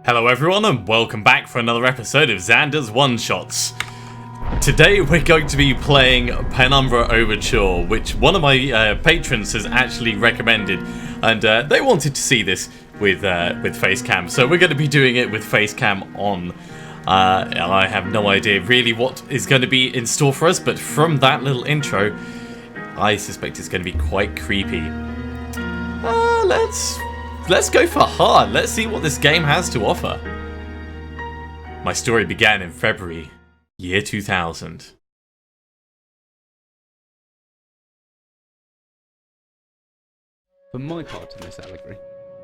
Hello everyone and welcome back for another episode of Xander's One Shots. Today we're going to be playing Penumbra Overture, which one of my patrons has actually recommended, and they wanted to see this with Facecam, so we're going to be doing it with Facecam on. I have no idea really what is going to be in store for us, but from that little intro, I suspect it's going to be quite creepy. Let's go for hard. Let's see what this game has to offer. My story began in February, year 2000. For my part in this allegory,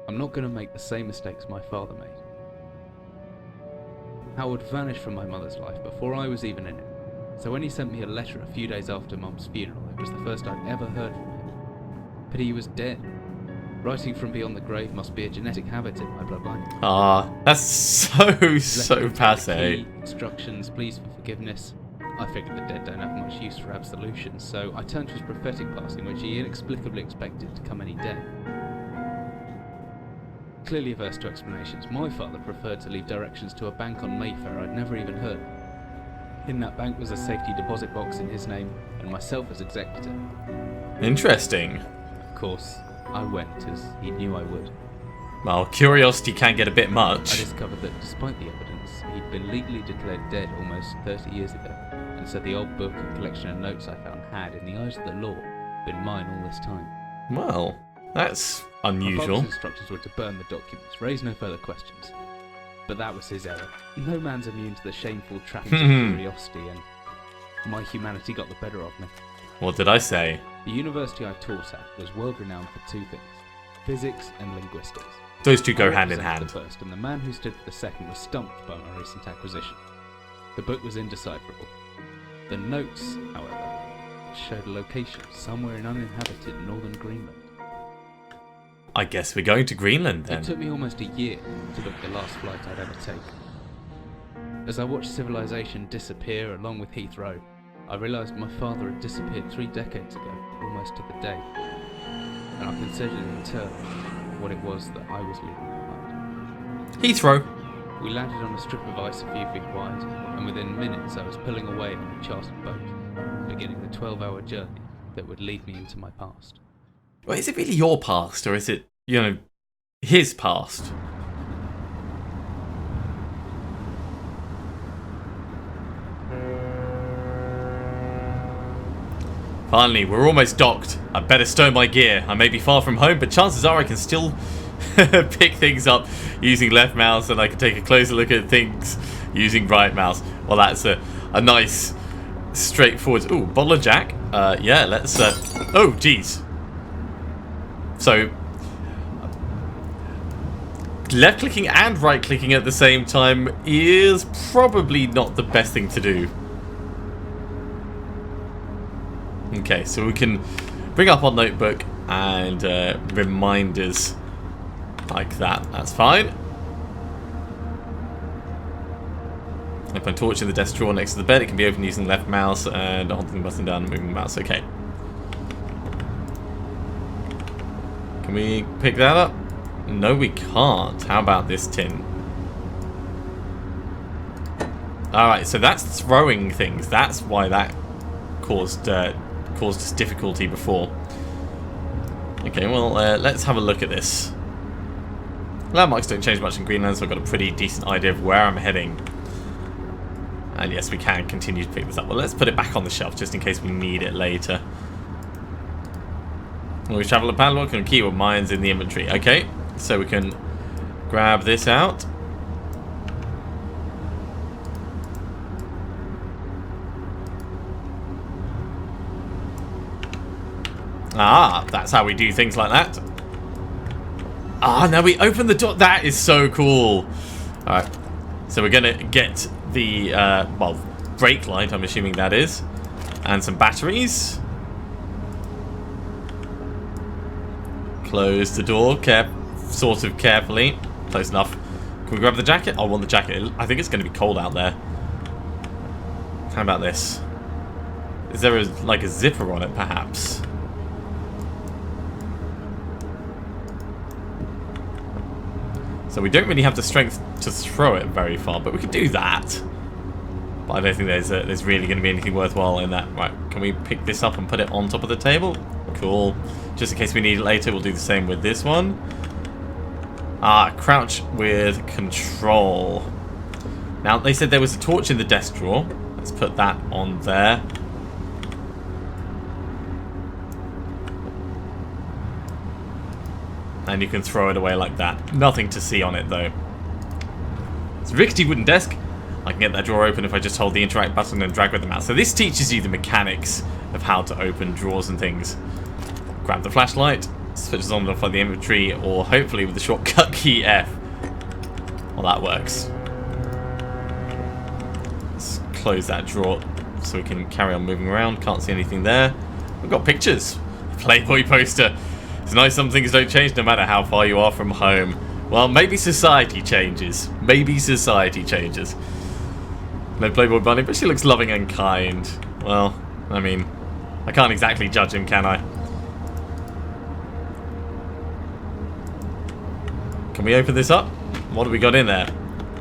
I'm not going to make the same mistakes my father made. Howard vanished from my mother's life before I was even in it, so when he sent me a letter a few days after Mum's funeral, it was the first I'd ever heard from him. But he was dead. Writing from beyond the grave must be a genetic habit in my bloodline. That's so passé. Instructions, please for forgiveness. I figured the dead don't have much use for absolution, so I turned to his prophetic passing, which he inexplicably expected to come any day. Clearly averse to explanations, my father preferred to leave directions to a bank on Mayfair I'd never even heard of. In that bank was a safety deposit box in his name, and myself as executor. Interesting. Of course, I went, as he knew I would. Well, curiosity can get a bit much. I discovered that despite the evidence, he'd been legally declared dead almost 30 years ago, and so the old book and collection of notes I found had, in the eyes of the law, been mine all this time. Well, that's unusual. My father's instructions were to burn the documents, raise no further questions. But that was his error. No man's immune to the shameful trappings of curiosity, and my humanity got the better of me. What did I say? The university I taught at was world-renowned for two things: physics and linguistics. Those two go I hand in represented hand. the first, and the man who stood for the second was stumped by my recent acquisition. The book was indecipherable. The notes, however, showed a location somewhere in uninhabited northern Greenland. I guess we're going to Greenland then. It took me almost a year to book the last flight I'd ever take. As I watched civilization disappear along with Heathrow, I realised my father had disappeared 3 decades ago, almost to the day, and I considered in turn what it was that I was leaving behind. Heathrow. We landed on a strip of ice a few feet wide, and within minutes I was pulling away on a chartered boat, beginning the 12-hour journey that would lead me into my past. Well, is it really your past, or is it, his past? Finally, we're almost docked. I better stow my gear. I may be far from home, but chances are I can still pick things up using left mouse, and I can take a closer look at things using right mouse. Well, that's a nice, straightforward... Ooh, bottle of Jack. Yeah, let's... Oh, geez. So, left-clicking and right-clicking at the same time is probably not the best thing to do. Okay, so we can bring up our notebook and reminders like that. That's fine. If I'm torching the desk drawer next to the bed, it can be opened using left mouse and holding the button down and moving the mouse. Okay. Can we pick that up? No, we can't. How about this tin? Alright, so that's throwing things. That's why that caused us difficulty before. Okay, well, let's have a look at this. Landmarks don't change much in Greenland, so I've got a pretty decent idea of where I'm heading. And yes, we can continue to pick this up. Well, let's put it back on the shelf just in case we need it later. We travel a padlock and keyword mines in the inventory. Okay, so we can grab this out. Ah, that's how we do things like that. Ah, now we open the door. That is so cool. Alright, so we're going to get the, well, brake light, I'm assuming that is. And some batteries. Close the door, sort of carefully. Close enough. Can we grab the jacket? I want the jacket. I think it's going to be cold out there. How about this? Is there like a zipper on it, perhaps? So we don't really have the strength to throw it very far, but we could do that. But I don't think there's really going to be anything worthwhile in that. Right, can we pick this up and put it on top of the table? Cool. Just in case we need it later, we'll do the same with this one. Crouch with control. Now, they said there was a torch in the desk drawer. Let's put that on there. And you can throw it away like that. Nothing to see on it, though. It's a rickety wooden desk. I can get that drawer open if I just hold the interact button and drag with the mouse. So this teaches you the mechanics of how to open drawers and things. Grab the flashlight, switches on and off by the inventory, or hopefully with the shortcut key F. Well, that works. Let's close that drawer so we can carry on moving around. Can't see anything there. We've got pictures. Playboy poster. It's nice some things don't change no matter how far you are from home. Well, maybe society changes. Maybe society changes. No Playboy bunny, but she looks loving and kind. Well, I mean, I can't exactly judge him, can I? Can we open this up? What have we got in there?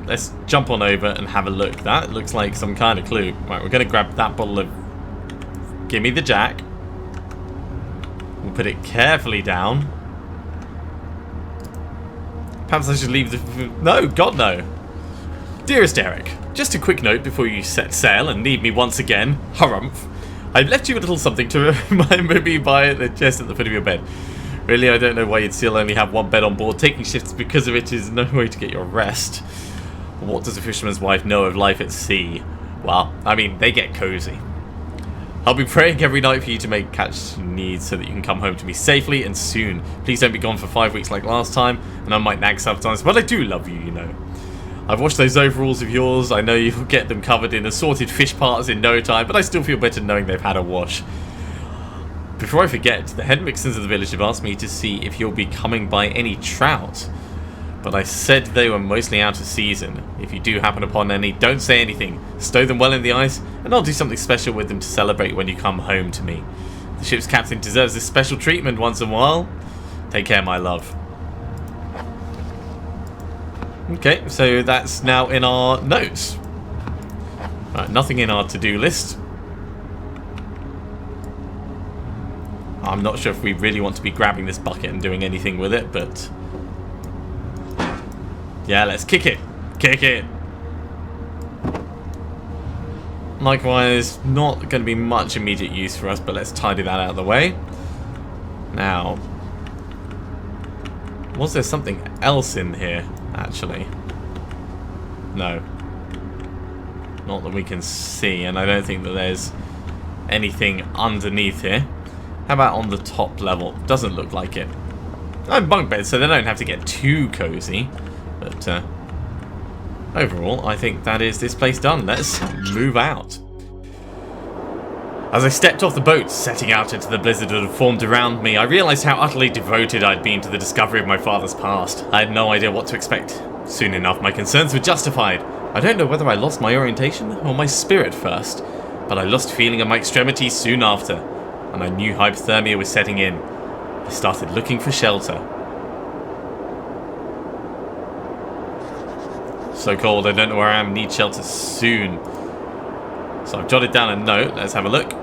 Let's jump on over and have a look. That looks like some kind of clue. Right, we're going to grab that bottle of... Gimme the Jack. We'll put it carefully down. Perhaps I should leave the... No, God no. Dearest Eric, just a quick note before you set sail and need me once again. Harumph. I've left you a little something to remember me by the chest at the foot of your bed. Really, I don't know why you'd still only have one bed on board. Taking shifts because of it is no way to get your rest. What does a fisherman's wife know of life at sea? Well, I mean, they get cozy. I'll be praying every night for you to make catch needs so that you can come home to me safely and soon. Please don't be gone for 5 weeks like last time, and I might nag sometimes, but I do love you, you know. I've washed those overalls of yours. I know you'll get them covered in assorted fish parts in no time, but I still feel better knowing they've had a wash. Before I forget, the head mixers of the village have asked me to see if you'll be coming by any trout. But I said they were mostly out of season. If you do happen upon any, don't say anything. Stow them well in the ice, and I'll do something special with them to celebrate when you come home to me. The ship's captain deserves this special treatment once in a while. Take care, my love. Okay, so that's now in our notes. Nothing in our to-do list. I'm not sure if we really want to be grabbing this bucket and doing anything with it, but... yeah, let's kick it. Kick it. Likewise, not going to be much immediate use for us, but let's tidy that out of the way. Now, was there something else in here, actually? No. Not that we can see, and I don't think that there's anything underneath here. How about on the top level? Doesn't look like it. Bunk beds, so they don't have to get too cozy. But overall, I think that is this place done. Let's move out. As I stepped off the boat, setting out into the blizzard that had formed around me, I realised how utterly devoted I'd been to the discovery of my father's past. I had no idea what to expect. Soon enough, my concerns were justified. I don't know whether I lost my orientation or my spirit first, but I lost feeling of my extremities soon after, and I knew hypothermia was setting in. I started looking for shelter. So cold, I don't know where I am. Need shelter soon. So I've jotted down a note. Let's have a look.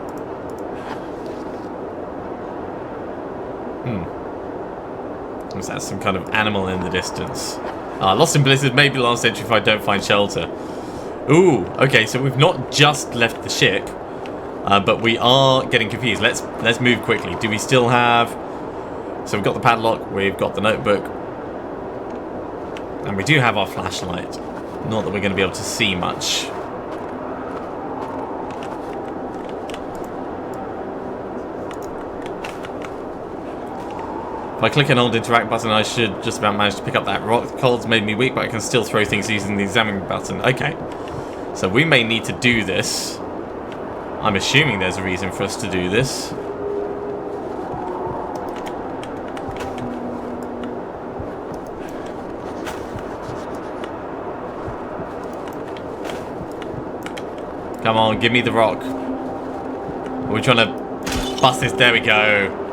Was that some kind of animal in the distance? Lost in blizzard, maybe last entry if I don't find shelter. Ooh, okay, so we've not just left the ship, but we are getting confused. Let's move quickly. Do we still have... So we've got the padlock, we've got the notebook, and we do have our flashlight. Not that we're going to be able to see much. If I click and hold interact button, I should just about manage to pick up that rock. The cold's made me weak, but I can still throw things using the examine button. Okay. So we may need to do this. I'm assuming there's a reason for us to do this. Come on, give me the rock. Are we trying to bust this? There we go.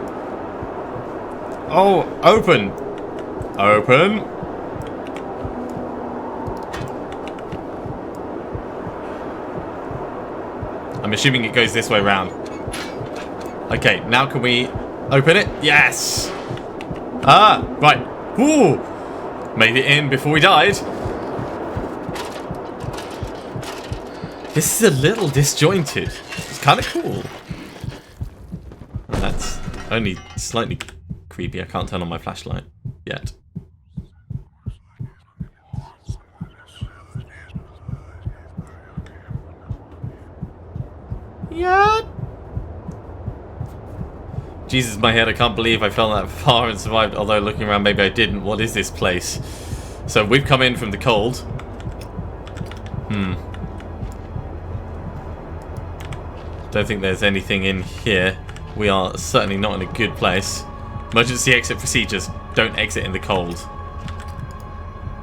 Oh, open. Open. assuming it goes this way round. Okay, now can we open it? Yes! Ah, right. Ooh! Made it in before we died. This is a little disjointed. It's kind of cool. That's only slightly creepy. I can't turn on my flashlight yet. Yeah. Jesus, my head, I can't believe I fell that far and survived, although looking around maybe I didn't. What is this place? So we've come in from the cold. Don't think there's anything in here. We are certainly not in a good place. Emergency exit procedures. Don't exit in the cold.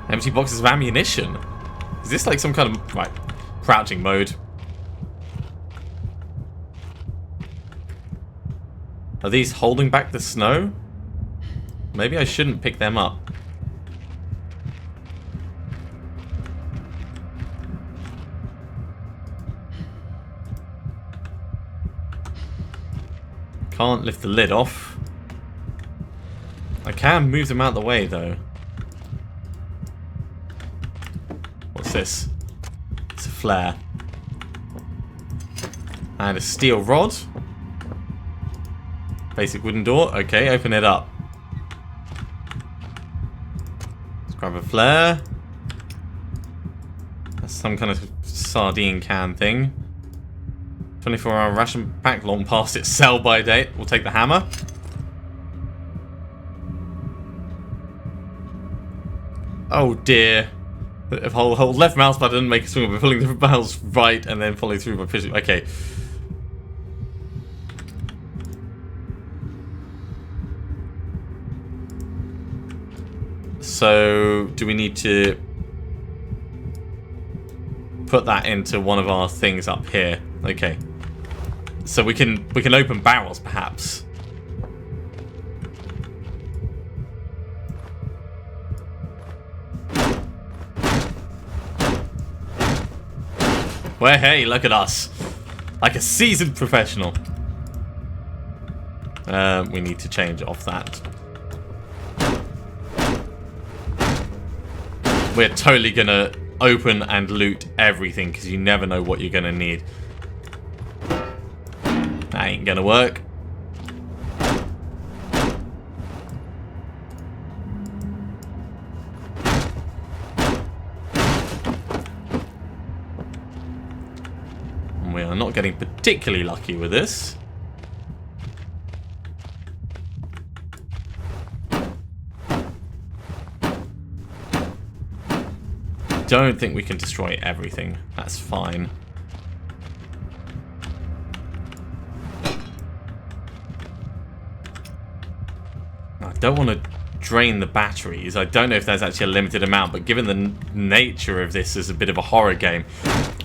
Empty boxes of ammunition. Is this like some kind of... Right. Crouching mode. Are these holding back the snow? Maybe I shouldn't pick them up. Can't lift the lid off. I can move them out of the way though. What's this? It's a flare. And a steel rod. Basic wooden door. Okay, open it up. Let's grab a flare. That's some kind of sardine can thing. 24-hour ration pack, long past its sell-by date. We'll take the hammer. Oh dear. Hold left mouse button, make a swing by pulling the mouse right, and then follow through by pushing. Okay. So, do we need to put that into one of our things up here? Okay. So we can open barrels, perhaps. Well, hey, look at us. Like a seasoned professional. We need to change off that. We're totally gonna open and loot everything because you never know what you're gonna need. That ain't gonna work. And we are not getting particularly lucky with this. Don't think we can destroy everything. That's fine. I don't want to drain the batteries. I don't know if there's actually a limited amount, but given the nature of this as a bit of a horror game,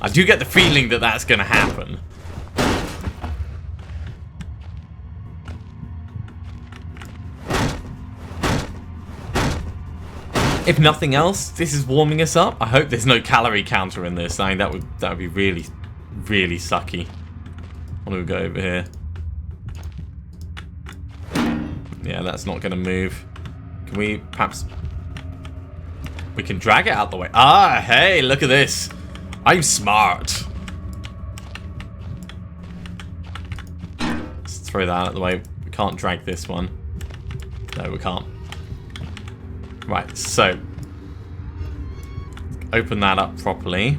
I do get the feeling that that's going to happen. If nothing else, this is warming us up. I hope there's no calorie counter in this. I mean, that would be really, really sucky. What do we go over here? Yeah, that's not going to move. Can we perhaps... We can drag it out the way. Ah, hey, look at this. I'm smart. Let's throw that out of the way. We can't drag this one. No, we can't. Right, so open that up properly.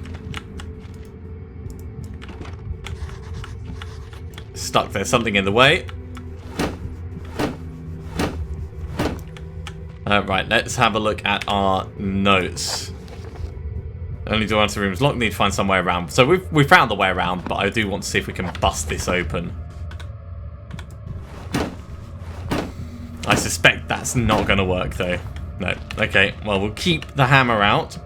Stuck, there's something in the way. Right, let's have a look at our notes. Only door into rooms locked, need to find some way around. So we've found the way around, but I do want to see if we can bust this open. I suspect that's not going to work though. No. Okay, well, we'll keep the hammer out.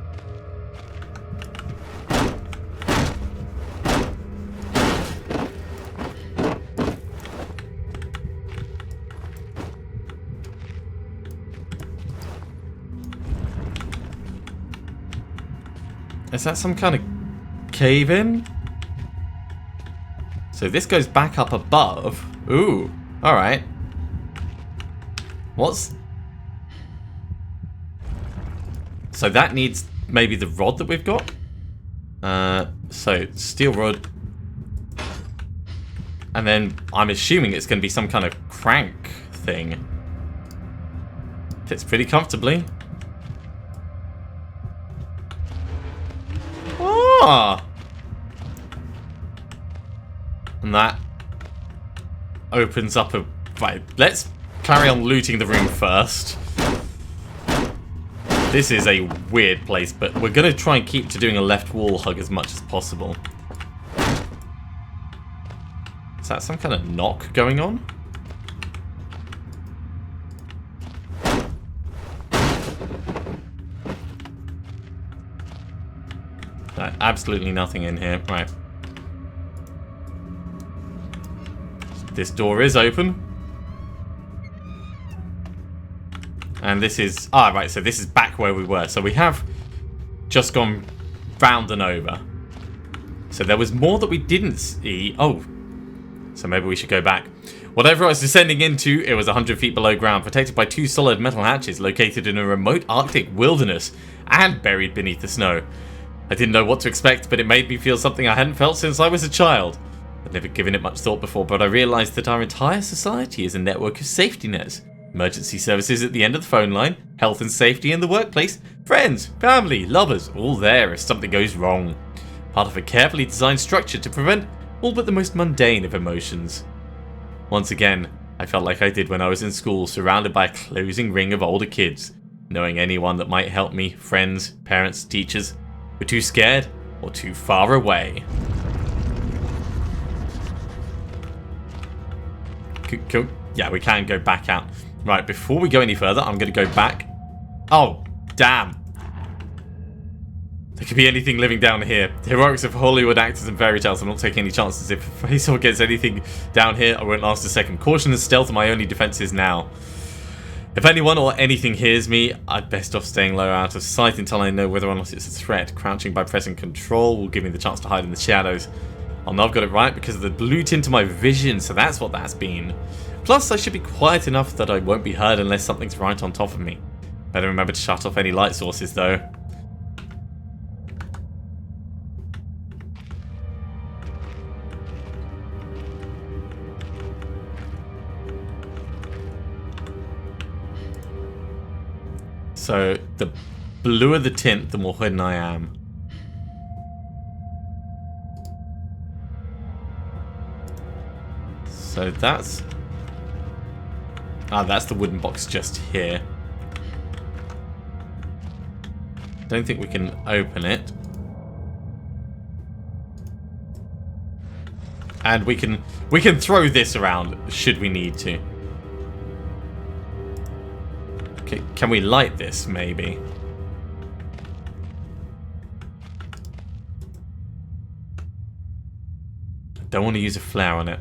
Is that some kind of cave-in? So this goes back up above. Ooh, alright. What's... So that needs maybe the rod that we've got? So, steel rod. And then I'm assuming it's going to be some kind of crank thing. Fits pretty comfortably. Ah! And that opens up a... Right, let's carry on looting the room first. This is a weird place, but we're going to try and keep to doing a left wall hug as much as possible. Is that some kind of knock going on? No, absolutely nothing in here. Right. This door is open. And this is... Ah, right, so this is back where we were. So we have just gone round and over. So there was more that we didn't see. Oh. So maybe we should go back. Whatever I was descending into, it was 100 feet below ground, protected by 2 solid metal hatches located in a remote Arctic wilderness and buried beneath the snow. I didn't know what to expect, but it made me feel something I hadn't felt since I was a child. I'd never given it much thought before, but I realised that our entire society is a network of safety nets. Emergency services at the end of the phone line, health and safety in the workplace, friends, family, lovers, all there if something goes wrong. Part of a carefully designed structure to prevent all but the most mundane of emotions. Once again, I felt like I did when I was in school, surrounded by a closing ring of older kids. Knowing anyone that might help me, friends, parents, teachers, were too scared or too far away. Yeah, we can go back out. Right, before we go any further, I'm going to go back. Oh, damn. There could be anything living down here. The heroics of Hollywood actors and fairy tales. I'm not taking any chances. If Faisal gets anything down here, I won't last a second. Caution and stealth are my only defenses now. If anyone or anything hears me, I'd best off staying low out of sight until I know whether or not it's a threat. Crouching by pressing control will give me the chance to hide in the shadows. I'll know I've got it right because of the blue tint to my vision, so that's what that's been. Plus, I should be quiet enough that I won't be heard unless something's right on top of me. Better remember to shut off any light sources, though. So, the bluer the tint, the more hidden I am. So that's... Ah, that's the wooden box just here. Don't think we can open it. And we can throw this around should we need to. Okay, can we light this maybe? Don't want to use a flare on it.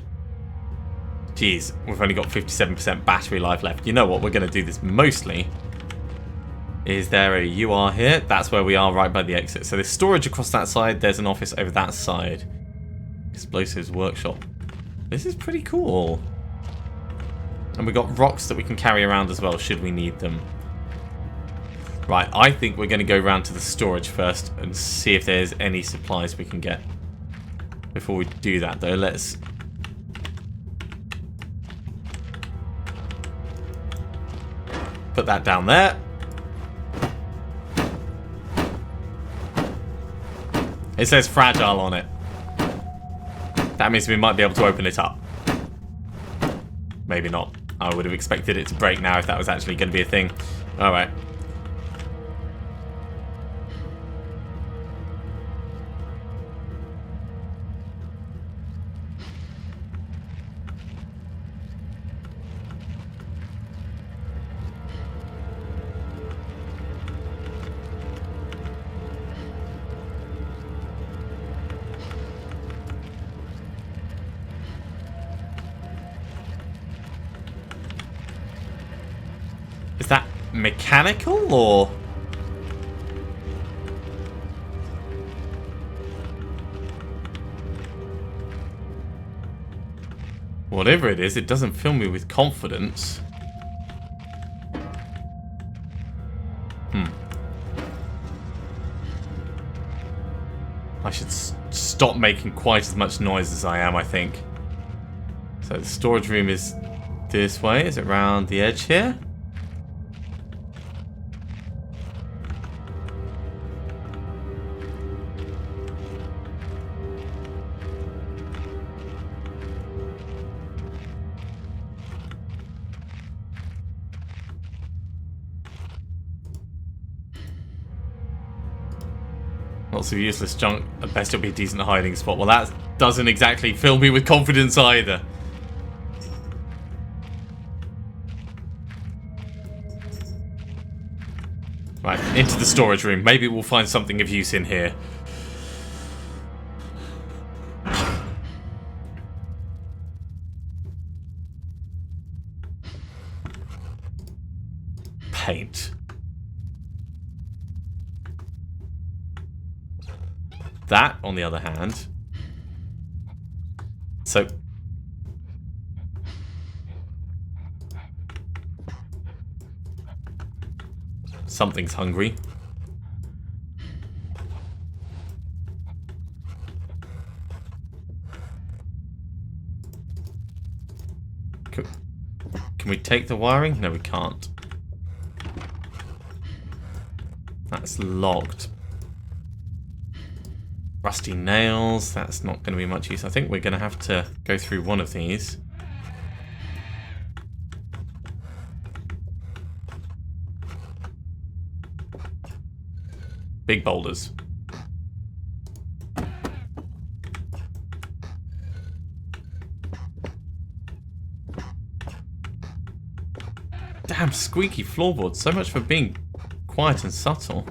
Jeez, we've only got 57% battery life left. You know what, we're going to do this mostly. Is there a UR here? That's where we are, right by the exit. So there's storage across that side. There's an office over that side. Explosives workshop. This is pretty cool. And we've got rocks that we can carry around as well, should we need them. Right, I think we're going to go around to the storage first and see if there's any supplies we can get. Before we do that, though, let's... put that down there. It says fragile on it. That means we might be able to open it up. Maybe not. I would have expected it to break now if that was actually going to be a thing. Alright. Is that mechanical or... Whatever it is, it doesn't fill me with confidence. I should stop making quite as much noise as I am, I think. So the storage room is this way. Is it round the edge here? Lots of useless junk. At best it'll be a decent hiding spot. Well, that doesn't exactly fill me with confidence either. Right, into the storage room. Maybe we'll find something of use in here. Paint. That, on the other hand... So... Something's hungry. Can we take the wiring? No, we can't. That's locked. Rusty nails, that's not going to be much use. I think we're going to have to go through one of these. Big boulders. Damn squeaky floorboards, so much for being quiet and subtle.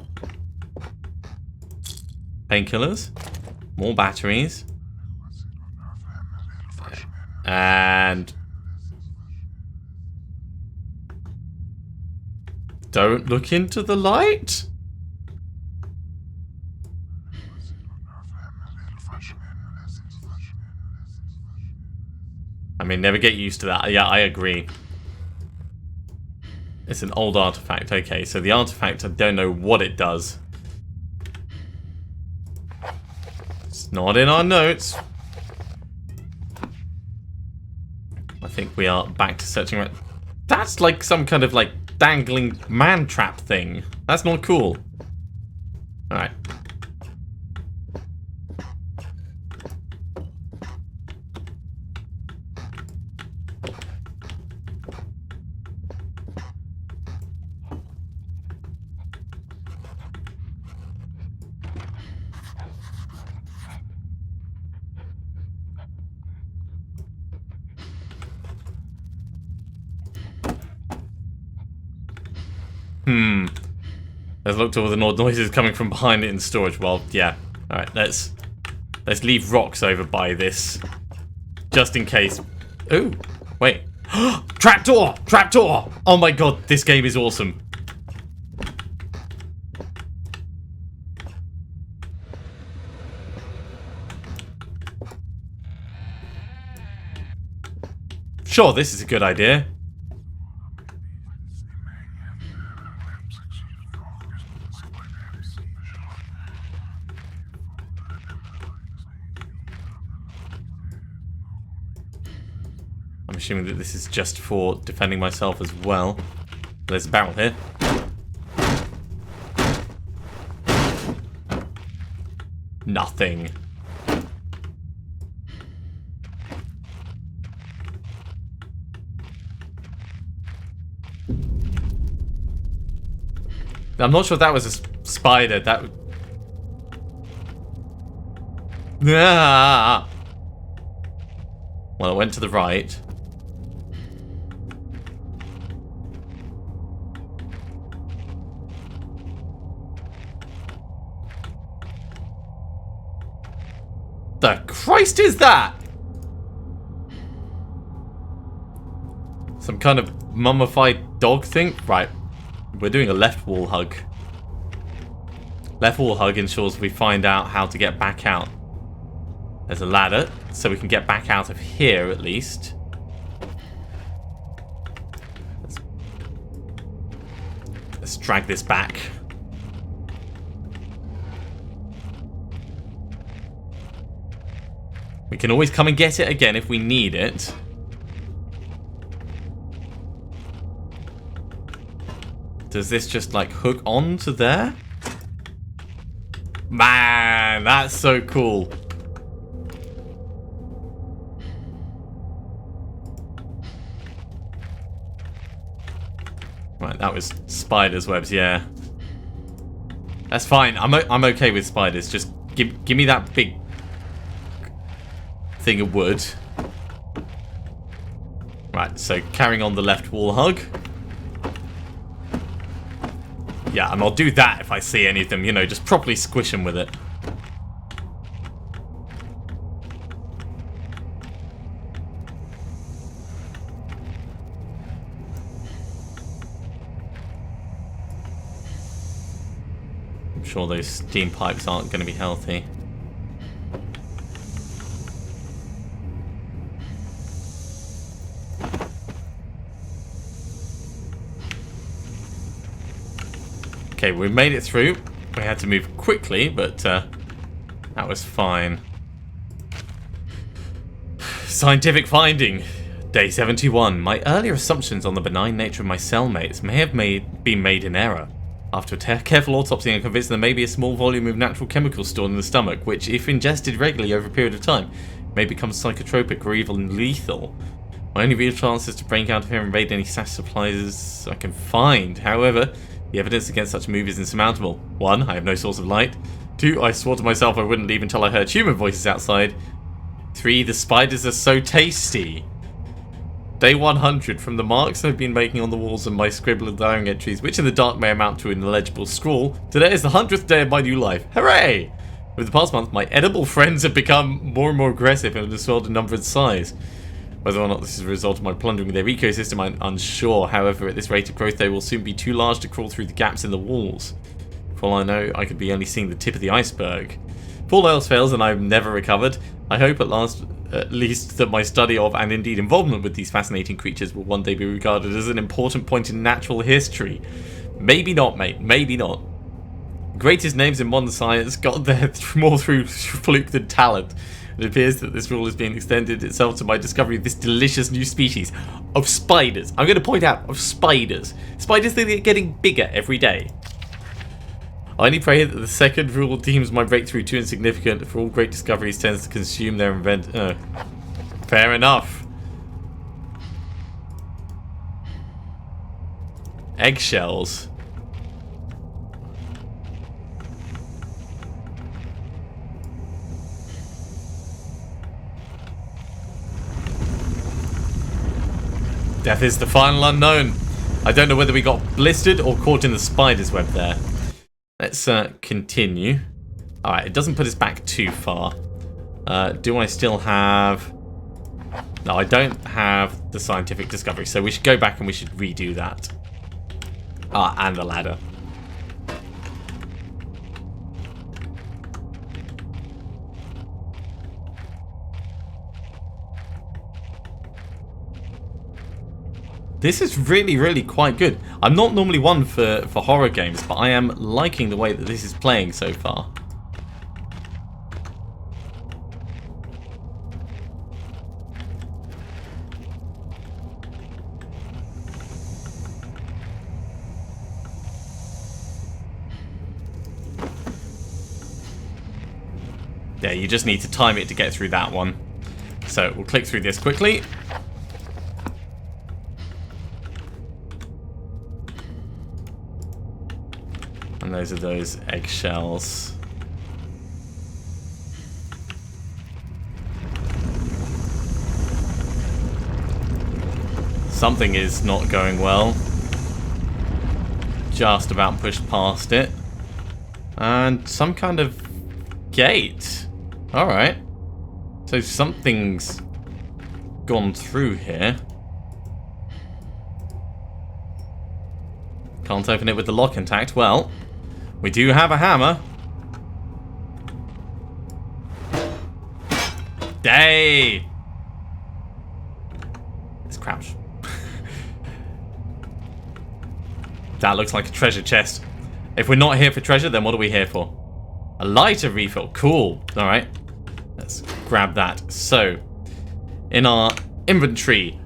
Painkillers, more batteries, and don't look into the light. I mean, never get used to that. Yeah, I agree. It's an old artifact. Okay, so the artifact, I don't know what it does. Not in our notes. I think we are back to searching around. That's like some kind of like dangling man trap thing. That's not cool. Alright. Let's look to all the noises coming from behind it in storage. Well, yeah. Alright, let's leave rocks over by this. Just in case. Ooh, wait. Trapdoor! Trapdoor! Oh my god, this game is awesome. Sure, this is a good idea. I'm assuming that this is just for defending myself as well. There's a barrel here. Nothing. I'm not sure if that was a spider. That. Ah! Well, it went to the right. The Christ is that? Some kind of mummified dog thing? Right. We're doing a left wall hug. Left wall hug ensures we find out how to get back out. There's a ladder, so we can get back out of here at least. Let's drag this back. We can always come and get it again if we need it. Does this just like hook on to there? Man, that's so cool. Right, that was spiders' webs, yeah. That's fine. I'm okay with spiders. Just give me that big thing of wood. Right, so carrying on the left wall hug. Yeah, and I'll do that if I see any of them, you know, just properly squish them with it. I'm sure those steam pipes aren't going to be healthy. Okay, we made it through. We had to move quickly, but that was fine. Scientific finding. Day 71. My earlier assumptions on the benign nature of my cellmates may have been made in error. After a careful autopsy, I'm convinced there may be a small volume of natural chemicals stored in the stomach, which, if ingested regularly over a period of time, may become psychotropic or even lethal. My only real chance is to break out of here and raid any stash supplies I can find. However, the evidence against such a move is insurmountable. 1. I have no source of light. 2. I swore to myself I wouldn't leave until I heard human voices outside. 3. The spiders are so tasty. Day 100. From the marks I've been making on the walls and my scribbled diary entries, which in the dark may amount to an illegible scrawl, today is the 100th day of my new life. Hooray! Over the past month, my edible friends have become more and more aggressive and have swelled in number and size. Whether or not this is a result of my plundering their ecosystem, I'm unsure. However, at this rate of growth, they will soon be too large to crawl through the gaps in the walls. For all I know, I could be only seeing the tip of the iceberg. If all else fails and I've never recovered, I hope at least that my study of and indeed involvement with these fascinating creatures will one day be regarded as an important point in natural history. Maybe not, mate. Maybe not. Greatest names in modern science got there more through fluke than talent. It appears that this rule is being extended itself to my discovery of this delicious new species of spiders. I'm going to point out, of spiders. Spiders that are getting bigger every day. I only pray that the second rule deems my breakthrough too insignificant, for all great discoveries tends to consume their fair enough. Eggshells. Death is the final unknown. I don't know whether we got blistered or caught in the spider's web there. Let's continue. Alright, it doesn't put us back too far. Do I still have... No, I don't have the scientific discovery, so we should go back and we should redo that. Ah, and the ladder. This is really, really quite good. I'm not normally one for horror games, but I am liking the way that this is playing so far. Yeah, you just need to time it to get through that one. So we'll click through this quickly. And those are those eggshells. Something is not going well. Just about pushed past it. And some kind of gate. Alright. So something's gone through here. Can't open it with the lock intact. Well, we do have a hammer. Hey! Let's crouch. That looks like a treasure chest. If we're not here for treasure, then what are we here for? A lighter refill. Cool. Alright. Let's grab that. So, in our inventory,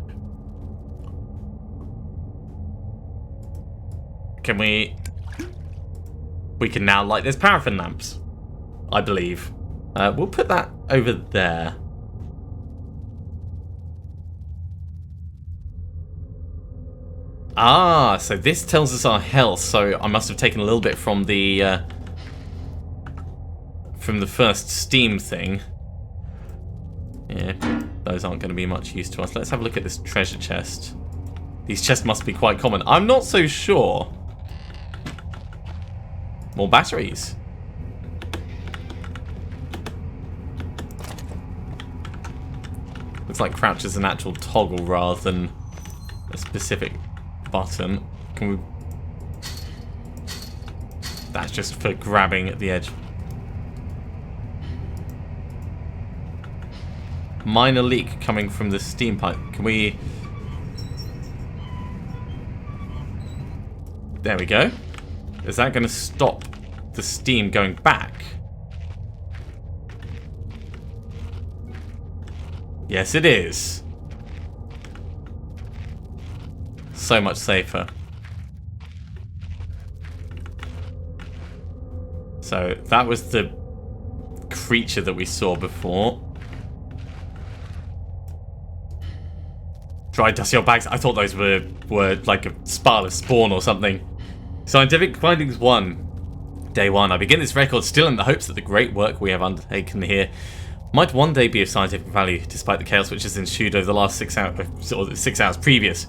can we can now light those paraffin lamps, I believe. We'll put that over there. Ah, so this tells us our health, so I must have taken a little bit from the first Steam thing. Yeah, those aren't going to be much use to us. Let's have a look at this treasure chest. These chests must be quite common. I'm not so sure. More batteries. Looks like crouch is an actual toggle rather than a specific button. Can we... That's just for grabbing at the edge. Minor leak coming from the steam pipe. Can we... There we go. Is that going to stop the steam going back? Yes, it is. So much safer. So that was the creature that we saw before. Dry dusty old bags. I thought those were like a spile of spawn or something. Scientific findings 1. Day 1. I begin this record still in the hopes that the great work we have undertaken here might one day be of scientific value, despite the chaos which has ensued over the last 6 hours previous.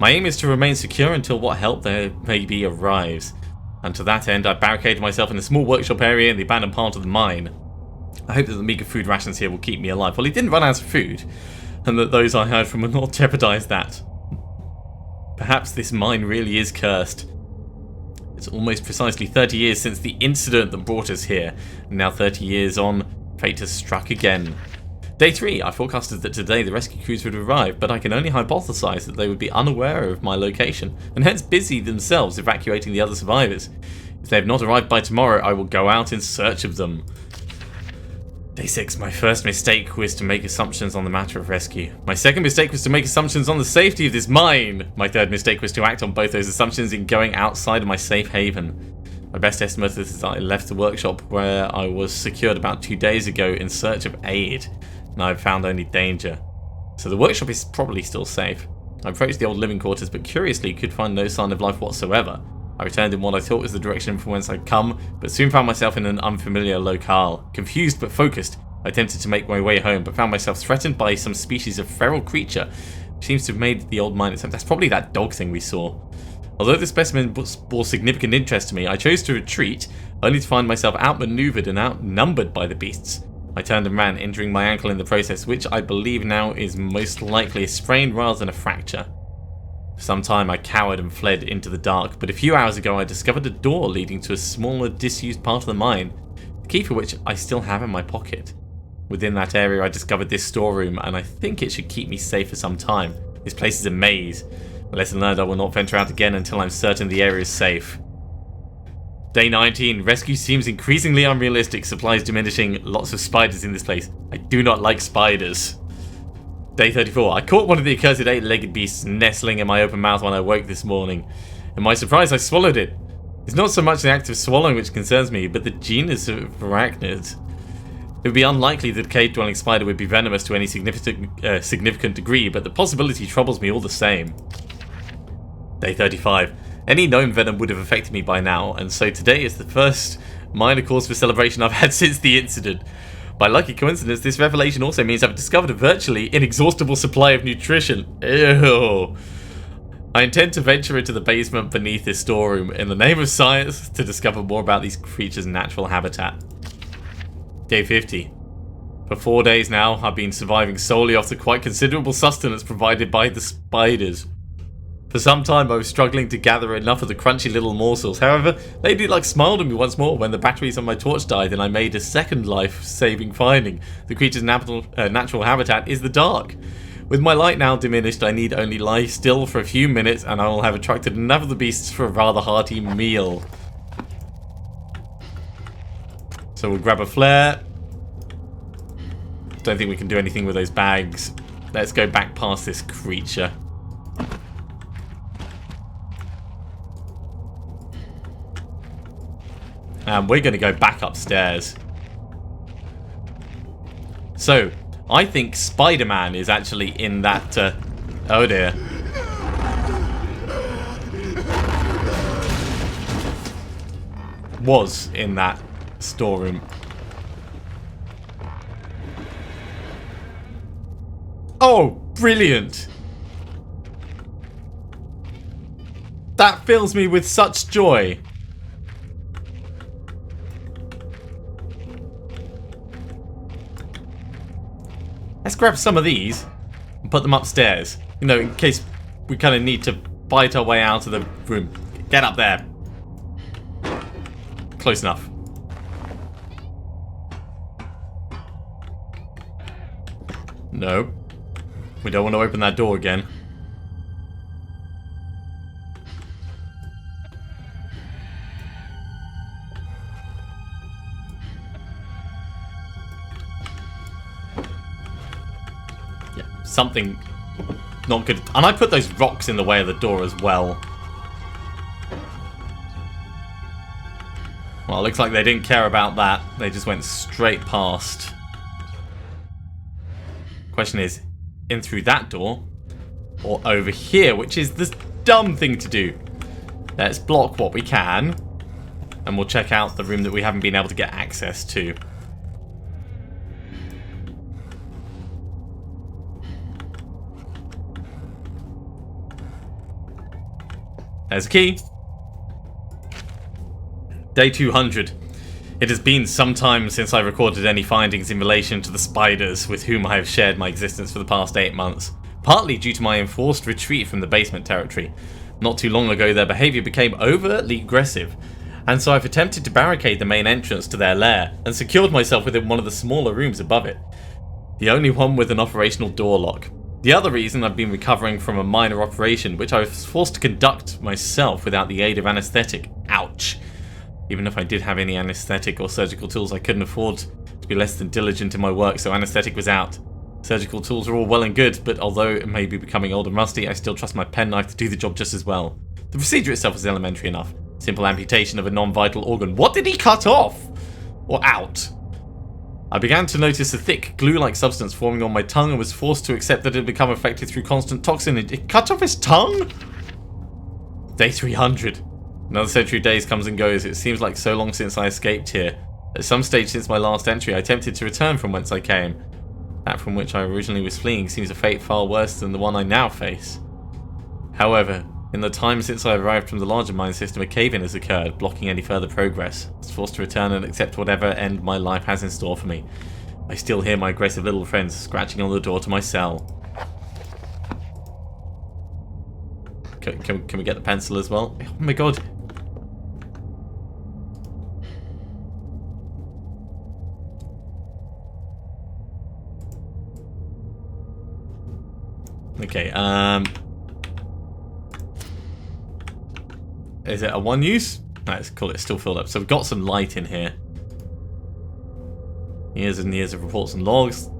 My aim is to remain secure until what help there may be arrives. And to that end, I barricaded myself in a small workshop area in the abandoned part of the mine. I hope that the meager food rations here will keep me alive. Well, he didn't run out of food, and that those I heard from will not jeopardize that. Perhaps this mine really is cursed. It's almost precisely 30 years since the incident that brought us here. And now 30 years on, fate has struck again. Day 3, I forecasted that today the rescue crews would arrive, but I can only hypothesize that they would be unaware of my location, and hence busy themselves evacuating the other survivors. If they have not arrived by tomorrow, I will go out in search of them. Day 6, my first mistake was to make assumptions on the matter of rescue. My second mistake was to make assumptions on the safety of this mine. My third mistake was to act on both those assumptions in going outside of my safe haven. My best estimate is that I left the workshop where I was secured about 2 days ago in search of aid, and I've found only danger. So the workshop is probably still safe. I approached the old living quarters, but curiously could find no sign of life whatsoever. I returned in what I thought was the direction from whence I'd come, but soon found myself in an unfamiliar locale. Confused but focused, I attempted to make my way home, but found myself threatened by some species of feral creature, which seems to have made the old mine itself. That's probably that dog thing we saw. Although the specimen bore significant interest to me, I chose to retreat, only to find myself outmaneuvered and outnumbered by the beasts. I turned and ran, injuring my ankle in the process, which I believe now is most likely a sprain rather than a fracture. For some time I cowered and fled into the dark, but a few hours ago I discovered a door leading to a smaller, disused part of the mine, the key for which I still have in my pocket. Within that area I discovered this storeroom, and I think it should keep me safe for some time. This place is a maze. Lesson learned, I will not venture out again until I'm certain the area is safe. Day 19. Rescue seems increasingly unrealistic. Supplies diminishing. Lots of spiders in this place. I do not like spiders. Day 34. I caught one of the accursed 8-legged beasts nestling in my open mouth when I woke this morning. In my surprise, I swallowed it. It's not so much the act of swallowing which concerns me, but the genus of arachnids. It would be unlikely that a cave-dwelling spider would be venomous to any significant degree, but the possibility troubles me all the same. Day 35. Any known venom would have affected me by now, and so today is the first minor cause for celebration I've had since the incident. By lucky coincidence, this revelation also means I've discovered a virtually inexhaustible supply of nutrition. Ew. I intend to venture into the basement beneath this storeroom in the name of science to discover more about these creatures' natural habitat. Day 50. For 4 days now, I've been surviving solely off the quite considerable sustenance provided by the spiders. For some time I was struggling to gather enough of the crunchy little morsels. However, Lady Luck smiled at me once more when the batteries on my torch died and I made a second life-saving finding. The creature's natural habitat is the dark. With my light now diminished, I need only lie still for a few minutes and I will have attracted enough of the beasts for a rather hearty meal. So we'll grab a flare. Don't think we can do anything with those bags. Let's go back past this creature. And we're going to go back upstairs. So, I think Spider-Man is actually in that... oh dear. Was in that storeroom. Oh, brilliant! That fills me with such joy. Let's grab some of these and put them upstairs. You know, in case we kind of need to bite our way out of the room. Get up there. Close enough. No. We don't want to open that door again. Yeah, something not good. And I put those rocks in the way of the door as well. Well, it looks like they didn't care about that. They just went straight past. Question is, in through that door or over here, which is the dumb thing to do. Let's block what we can and we'll check out the room that we haven't been able to get access to. There's a key. Day 200. It has been some time since I recorded any findings in relation to the spiders with whom I have shared my existence for the past 8 months, partly due to my enforced retreat from the basement territory. Not too long ago their behaviour became overtly aggressive, and so I've attempted to barricade the main entrance to their lair and secured myself within one of the smaller rooms above it, the only one with an operational door lock. The other reason I've been recovering from a minor operation which I was forced to conduct myself without the aid of anaesthetic. Ouch. Even if I did have any anaesthetic or surgical tools, I couldn't afford to be less than diligent in my work, so anaesthetic was out. Surgical tools are all well and good, but although it may be becoming old and rusty, I still trust my penknife to do the job just as well. The procedure itself is elementary enough. Simple amputation of a non-vital organ. What did he cut off? Or out? I began to notice a thick, glue-like substance forming on my tongue and was forced to accept that it had become affected through constant toxin. It cut off his tongue? Day 300. Another century of days comes and goes. It seems like so long since I escaped here. At some stage since my last entry, I attempted to return from whence I came. That from which I originally was fleeing seems a fate far worse than the one I now face. However, in the time since I arrived from the larger mine system, a cave-in has occurred, blocking any further progress. I was forced to return and accept whatever end my life has in store for me. I still hear my aggressive little friends scratching on the door to my cell. Can we get the pencil as well? Oh my god. Okay, is it a one use? No, it's cool, it's still filled up. So we've got some light in here. Years and years of reports and logs.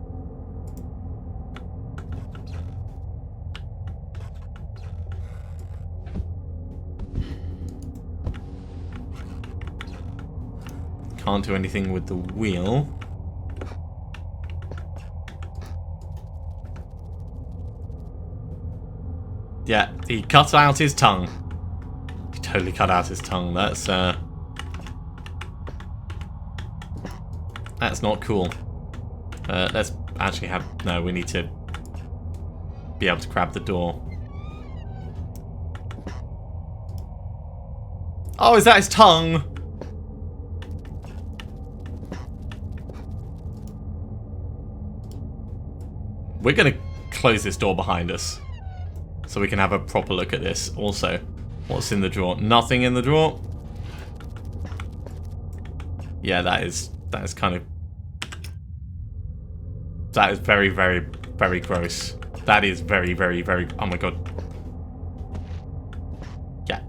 Can't do anything with the wheel. Yeah, he cut out his tongue. He totally cut out his tongue. That's not cool. Let's actually have... No, we need to be able to grab the door. Oh, is that his tongue? We're going to close this door behind us so we can have a proper look at this. Also, what's in the drawer? Nothing in the drawer. Yeah, that is kind of... That is very, very, very gross. That is very, very, very... Oh my god. Yeah.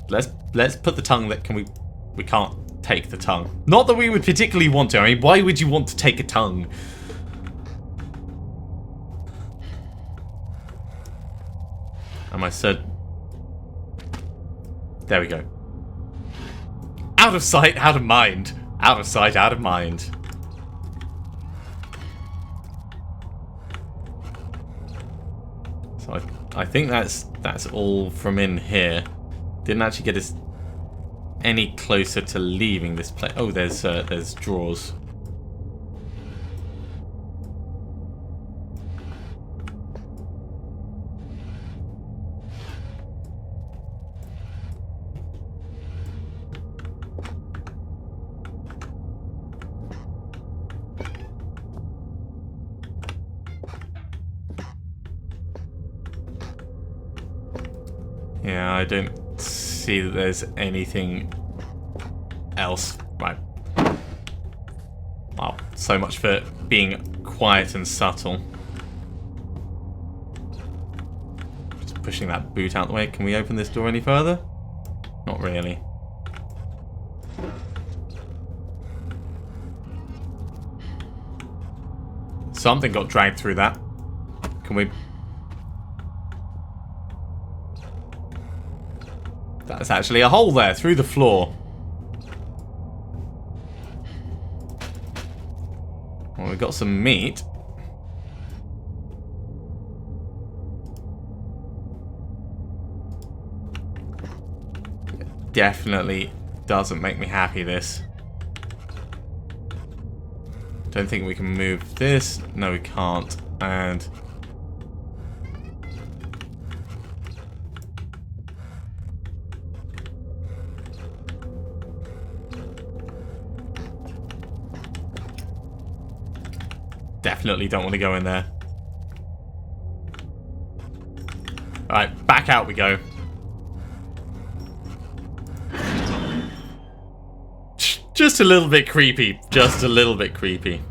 Let's put the tongue that... Can we... We can't take the tongue. Not that we would particularly want to. I mean, why would you want to take a tongue? Am I said... There we go. Out of sight, out of mind. Out of sight, out of mind. So I think that's all from in here. Didn't actually get us any closer to leaving this place. Oh, there's drawers. Yeah, I don't see that there's anything else. Right. Well, so much for being quiet and subtle. Just pushing that boot out the way. Can we open this door any further? Not really. Something got dragged through that. Can we... That's actually a hole there, through the floor. Well, we've got some meat. Definitely doesn't make me happy, this. Don't think we can move this. No, we can't. And... Definitely don't want to go in there. Alright, back out we go. Just a little bit creepy. Just a little bit creepy.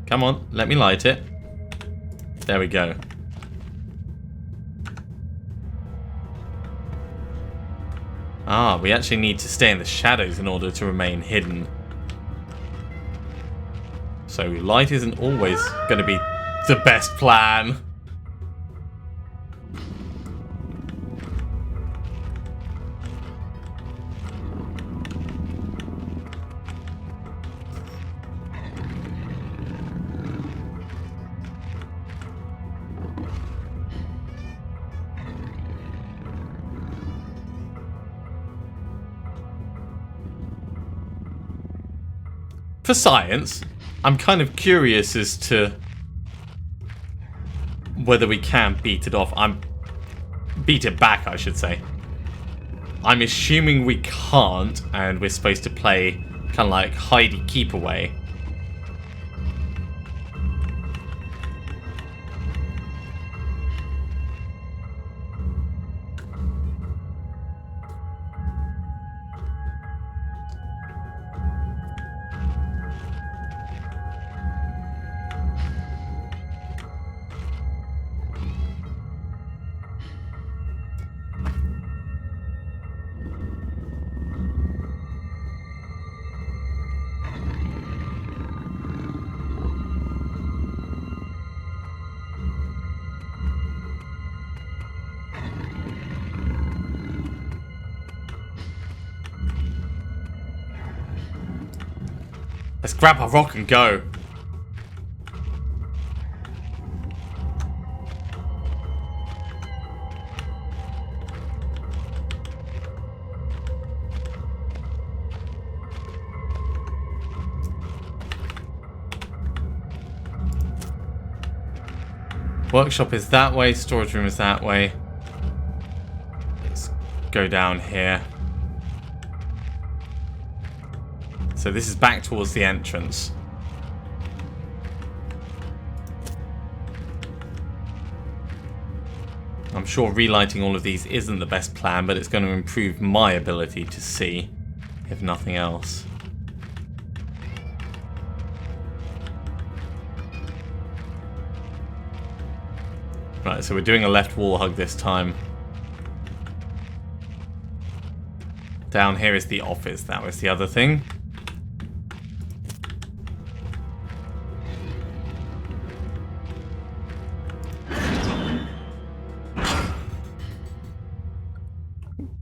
Come on, let me light it. There we go. Ah, we actually need to stay in the shadows in order to remain hidden. So light isn't always going to be the best plan. For science, I'm kind of curious as to whether we can beat it off. Beat it back, I should say. I'm assuming we can't, and we're supposed to play kind of like hidey keep away. Let's grab our rock and go. Workshop is that way, storage room is that way. Let's go down here. So this is back towards the entrance. I'm sure relighting all of these isn't the best plan, but it's going to improve my ability to see. if nothing else. Right, so we're doing a left wall hug this time. Down here is the office. That was the other thing.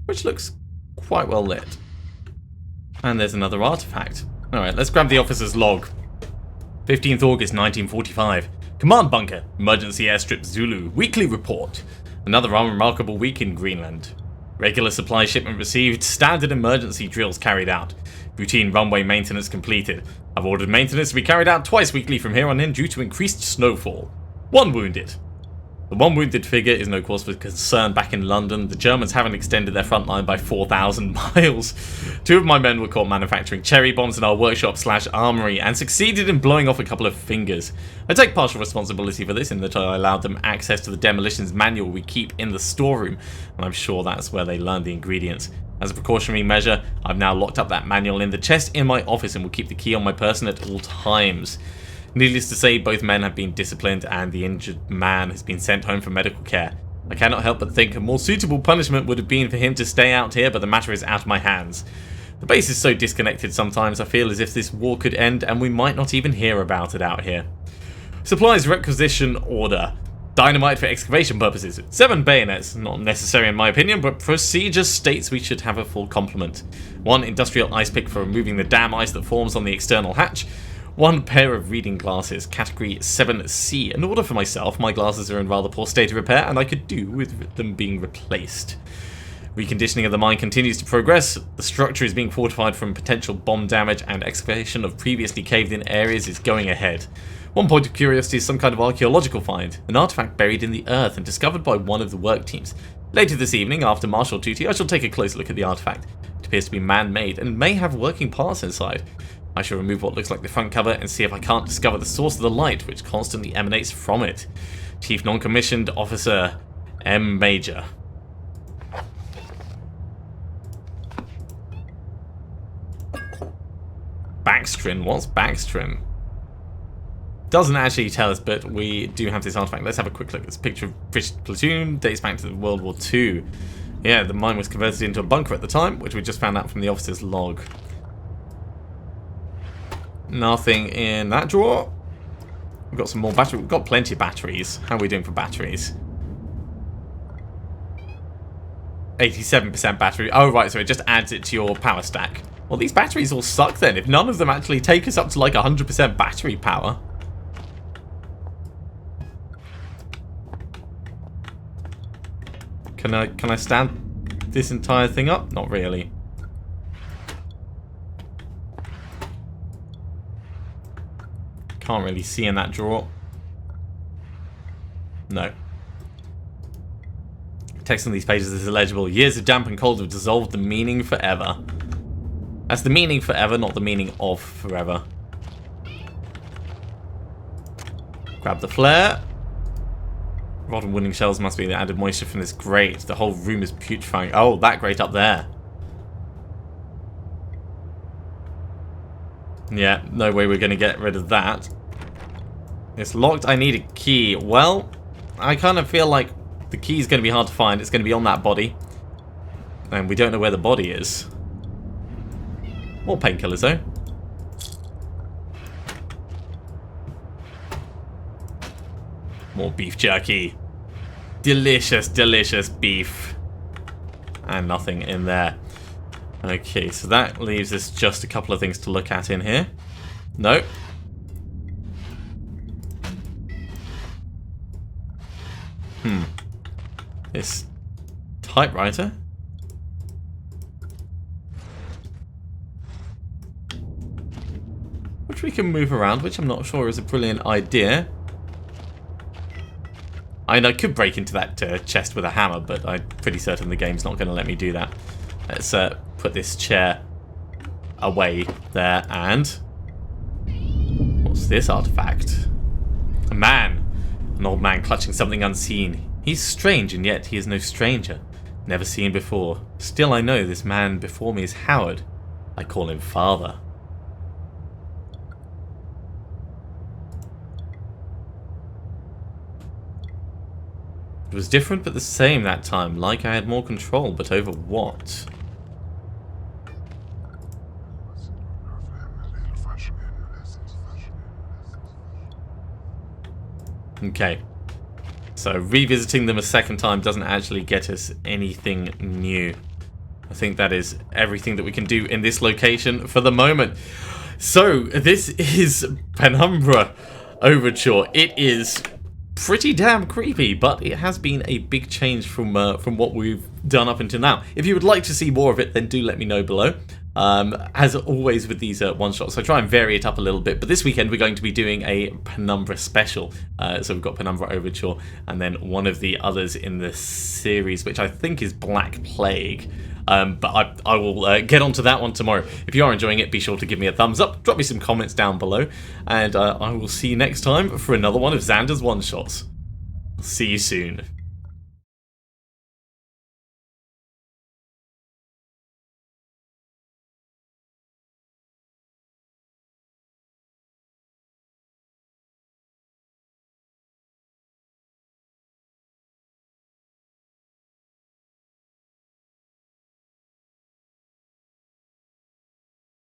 Which looks quite well lit. And there's another artifact. Alright, let's grab the officer's log. 15th August 1945. Command bunker. Emergency airstrip Zulu. Weekly report. Another unremarkable week in Greenland. Regular supply shipment received. Standard emergency drills carried out. Routine runway maintenance completed. I've ordered maintenance to be carried out twice weekly from here on in due to increased snowfall. 1 wounded. The 1 wounded figure is no cause for concern back in London. The Germans haven't extended their front line by 4,000 miles. 2 of my men were caught manufacturing cherry bombs in our workshop/armory and succeeded in blowing off a couple of fingers. I take partial responsibility for this in that I allowed them access to the demolitions manual we keep in the storeroom, and I'm sure that's where they learned the ingredients. As a precautionary measure, I've now locked up that manual in the chest in my office and will keep the key on my person at all times. Needless to say, both men have been disciplined and the injured man has been sent home for medical care. I cannot help but think a more suitable punishment would have been for him to stay out here, but the matter is out of my hands. The base is so disconnected sometimes, I feel as if this war could end and we might not even hear about it out here. Supplies requisition order. Dynamite for excavation purposes. 7 bayonets, not necessary in my opinion, but procedure states we should have a full complement. 1 industrial ice pick for removing the damn ice that forms on the external hatch. 1 pair of reading glasses, category 7C. An order for myself. My glasses are in rather poor state of repair and I could do with them being replaced. Reconditioning of the mine continues to progress. The structure is being fortified from potential bomb damage and excavation of previously caved in areas is going ahead. 1 point of curiosity is some kind of archaeological find, an artifact buried in the earth and discovered by one of the work teams. Later this evening, after martial duty, I shall take a close look at the artifact. It appears to be man-made and may have working parts inside. I shall remove what looks like the front cover and see if I can't discover the source of the light which constantly emanates from it. Chief Non-Commissioned Officer M. Major. Backstrin. What's backstrin? Doesn't actually tell us, but we do have this artifact. Let's have a quick look. It's a picture of British platoon, dates back to World War II. Yeah, the mine was converted into a bunker at the time, which we just found out from the officer's log. Nothing in that drawer. We've got some more batteries. We've got plenty of batteries. How are we doing for batteries? 87% battery. Oh, right, so it just adds it to your power stack. Well, these batteries all suck then, if none of them actually take us up to like 100% battery power. Can I stand this entire thing up? Not really. Can't really see in that drawer. No. Text on these pages is illegible. Years of damp and cold have dissolved the meaning forever. That's the meaning forever, not the meaning of forever. Grab the flare. Rotten wooden shells must be the added moisture from this grate. The whole room is putrefying. Oh, that grate up there. Yeah, no way we're going to get rid of that. It's locked. I need a key. Well, I kind of feel like the key is going to be hard to find. It's going to be on that body. And we don't know where the body is. More painkillers, though. More beef jerky. Delicious, delicious beef. And nothing in there. Okay, so that leaves us just a couple of things to look at in here. No. This typewriter. Which we can move around, which I'm not sure is a brilliant idea. I mean, I could break into that chest with a hammer, but I'm pretty certain the game's not going to let me do that. Let's put this chair away there, and... what's this artifact? A man. An old man clutching something unseen. He's strange, and yet he is no stranger. Never seen before. Still I know this man before me is Howard. I call him father. It was different but the same that time, like I had more control, but over what? Okay. So revisiting them a second time doesn't actually get us anything new. I think that is everything that we can do in this location for the moment. So this is Penumbra Overture. It is pretty damn creepy, but it has been a big change from what we've done up until now. If you would like to see more of it, then do let me know below. As always with these one-shots, I try and vary it up a little bit, but this weekend we're going to be doing a Penumbra special. So we've got Penumbra Overture, and then one of the others in the series, which I think is Black Plague. But I will get onto that one tomorrow. If you are enjoying it, be sure to give me a thumbs up, drop me some comments down below, and I will see you next time for another one of Xander's one-shots. See you soon.